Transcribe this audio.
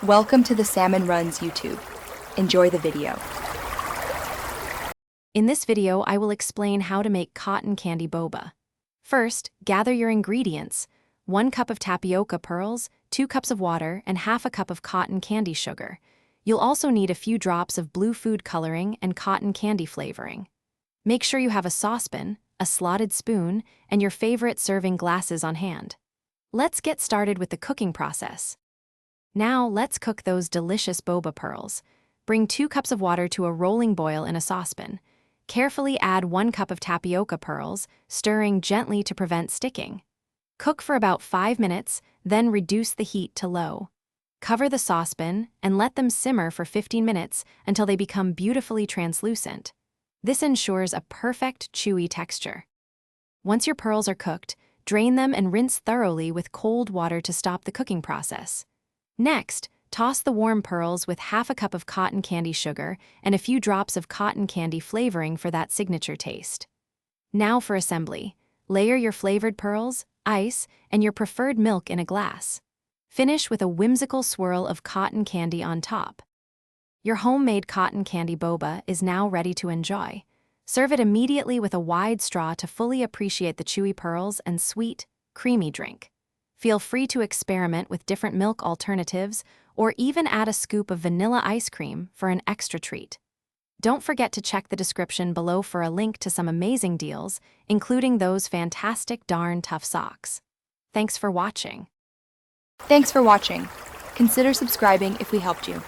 Welcome to the Salmon Runs YouTube. Enjoy the video. In this video, I will explain how to make cotton candy boba. First, gather your ingredients: 1 cup of tapioca pearls, 2 cups of water, and half a cup of cotton candy sugar. You'll also need a few drops of blue food coloring and cotton candy flavoring. Make sure you have a saucepan, a slotted spoon, and your favorite serving glasses on hand. Let's get started with the cooking process. Now, let's cook those delicious boba pearls. Bring 2 cups of water to a rolling boil in a saucepan. Carefully add 1 cup of tapioca pearls, stirring gently to prevent sticking. Cook for about 5 minutes, then reduce the heat to low. Cover the saucepan and let them simmer for 15 minutes until they become beautifully translucent. This ensures a perfect, chewy texture. Once your pearls are cooked, drain them and rinse thoroughly with cold water to stop the cooking process. Next, toss the warm pearls with half a cup of cotton candy sugar and a few drops of cotton candy flavoring for that signature taste. Now for assembly. Layer your flavored pearls, ice, and your preferred milk in a glass. Finish with a whimsical swirl of cotton candy on top. Your homemade cotton candy boba is now ready to enjoy. Serve it immediately with a wide straw to fully appreciate the chewy pearls and sweet, creamy drink. Feel free to experiment with different milk alternatives or even add a scoop of vanilla ice cream for an extra treat. Don't forget to check the description below for a link to some amazing deals, including those fantastic darn tough socks. Thanks for watching. Thanks for watching. Consider subscribing if we helped you.